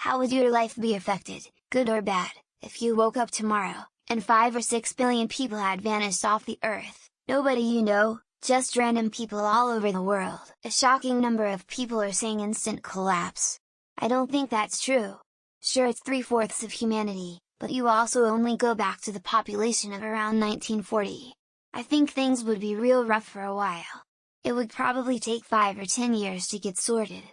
How would your life be affected, good or bad, if you woke up tomorrow, and 5 or 6 billion people had vanished off the earth? Nobody you know, just random people all over the world. A shocking number of people are saying instant collapse. I don't think that's true. Sure, it's 3/4 of humanity, but you also only go back to the population of around 1940. I think things would be real rough for a while. It would probably take 5 or 10 years to get sorted.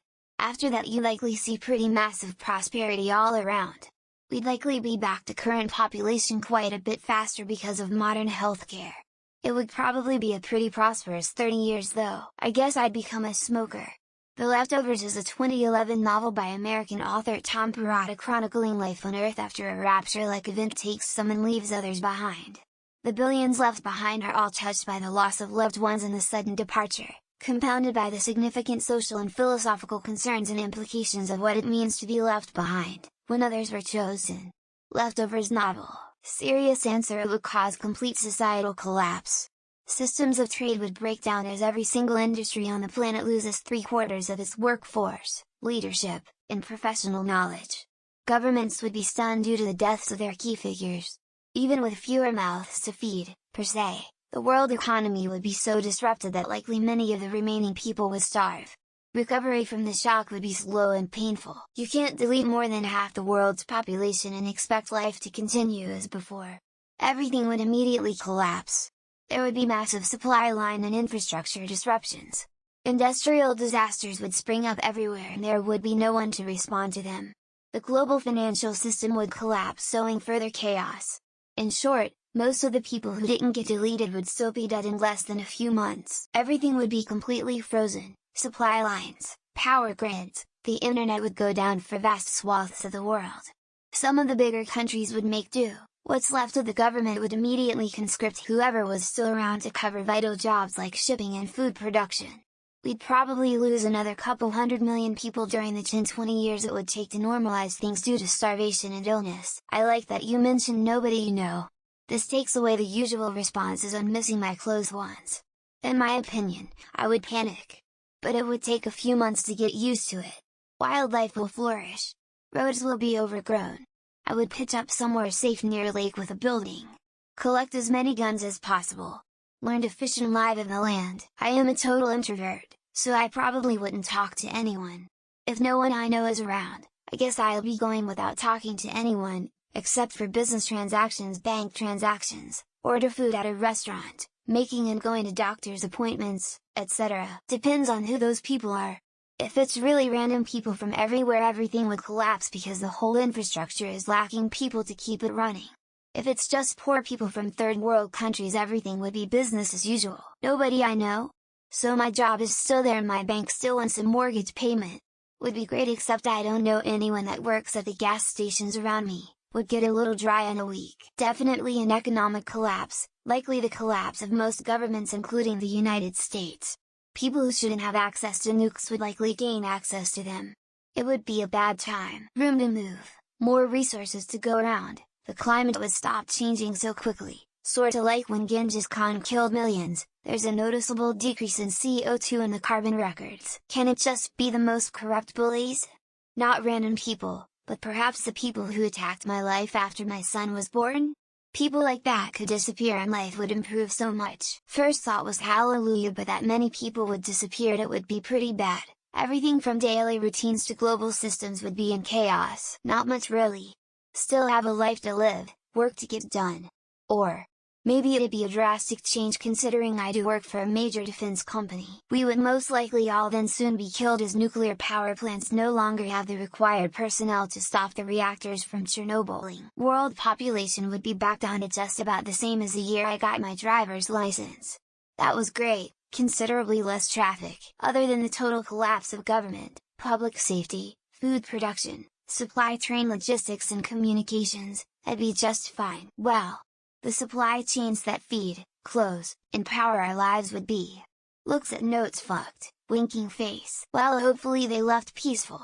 After that you likely see pretty massive prosperity all around. We'd likely be back to current population quite a bit faster because of modern healthcare. It would probably be a pretty prosperous 30 years though. I guess I'd become a smoker. The Leftovers is a 2011 novel by American author Tom Perrotta chronicling life on Earth after a rapture-like event takes some and leaves others behind. The billions left behind are all touched by the loss of loved ones and the sudden departure, compounded by the significant social and philosophical concerns and implications of what it means to be left behind, when others were chosen. Leftovers novel. Serious answer: it would cause complete societal collapse. Systems of trade would break down as every single industry on the planet loses 3/4 of its workforce, leadership, and professional knowledge. Governments would be stunned due to the deaths of their key figures. Even with fewer mouths to feed, per se, the world economy would be so disrupted that likely many of the remaining people would starve. Recovery from the shock would be slow and painful. You can't delete more than half the world's population and expect life to continue as before. Everything would immediately collapse. There would be massive supply line and infrastructure disruptions. Industrial disasters would spring up everywhere and there would be no one to respond to them. The global financial system would collapse, sowing further chaos. In short, most of the people who didn't get deleted would still be dead in less than a few months. Everything would be completely frozen. Supply lines, power grids, the internet would go down for vast swaths of the world. Some of the bigger countries would make do. What's left of the government would immediately conscript whoever was still around to cover vital jobs like shipping and food production. We'd probably lose another couple 100 million people during the 10-20 years it would take to normalize things due to starvation and illness. I like that you mentioned nobody you know. This takes away the usual responses on missing my close ones. In my opinion, I would panic. But it would take a few months to get used to it. Wildlife will flourish. Roads will be overgrown. I would pitch up somewhere safe near a lake with a building. Collect as many guns as possible. Learn to fish and live in the land. I am a total introvert, so I probably wouldn't talk to anyone. If no one I know is around, I guess I'll be going without talking to anyone, except for business transactions, bank transactions, order food at a restaurant, making and going to doctor's appointments, etc. Depends on who those people are. If it's really random people from everywhere, everything would collapse because the whole infrastructure is lacking people to keep it running. If it's just poor people from third world countries, everything would be business as usual. Nobody I know. So my job is still there and my bank still wants a mortgage payment. Would be great, except I don't know anyone that works at the gas stations around me. Would get a little dry in a week. Definitely an economic collapse, likely the collapse of most governments including the United States. People who shouldn't have access to nukes would likely gain access to them. It would be a bad time. Room to move, more resources to go around, the climate would stop changing so quickly, sorta like when Genghis Khan killed millions, there's a noticeable decrease in CO2 in the carbon records. Can it just be the most corrupt bullies? Not random people, but perhaps the people who attacked my life after my son was born? People like that could disappear and life would improve so much. First thought was hallelujah, but that many people would disappear, it would be pretty bad. Everything from daily routines to global systems would be in chaos. Not much really. Still have a life to live, work to get done. Or, maybe it'd be a drastic change considering I do work for a major defense company. We would most likely all then soon be killed as nuclear power plants no longer have the required personnel to stop the reactors from Chernobyling. World population would be back down to just about the same as the year I got my driver's license. That was great, considerably less traffic. Other than the total collapse of government, public safety, food production, supply chain logistics and communications, I'd be just fine. Well, the supply chains that feed, clothe, and power our lives would be. Looks at notes fucked, winking face. Well, hopefully they left peaceful.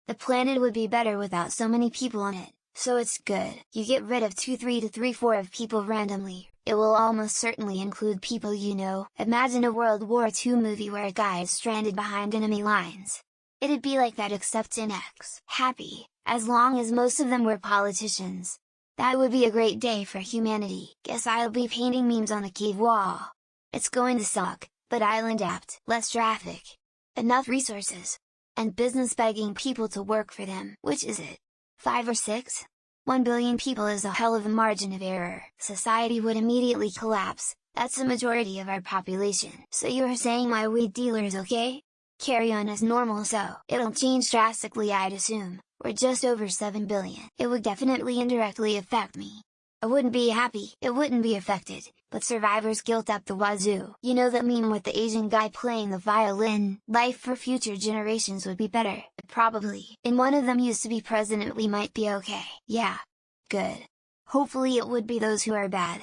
The planet would be better without so many people on it, so it's good. You get rid of 2-3 to 3-4 of people randomly, it will almost certainly include people you know. Imagine a World War II movie where a guy is stranded behind enemy lines. It'd be like that except in X. Happy, as long as most of them were politicians. That would be a great day for humanity. Guess I'll be painting memes on the cave wall. It's going to suck, but island apt, less traffic, enough resources, and business begging people to work for them. Which is it? 5 or 6? 1 billion people is a hell of a margin of error. Society would immediately collapse. That's the majority of our population. So you're saying my weed dealer is okay? Carry on as normal, so it'll change drastically, I'd assume. We're just over 7 billion. It would definitely indirectly affect me. I wouldn't be happy, it wouldn't be affected, but survivor's guilt up the wazoo. You know that meme with the Asian guy playing the violin? Life for future generations would be better, probably. And one of them used to be president, we might be okay. Yeah. Good. Hopefully it would be those who are bad.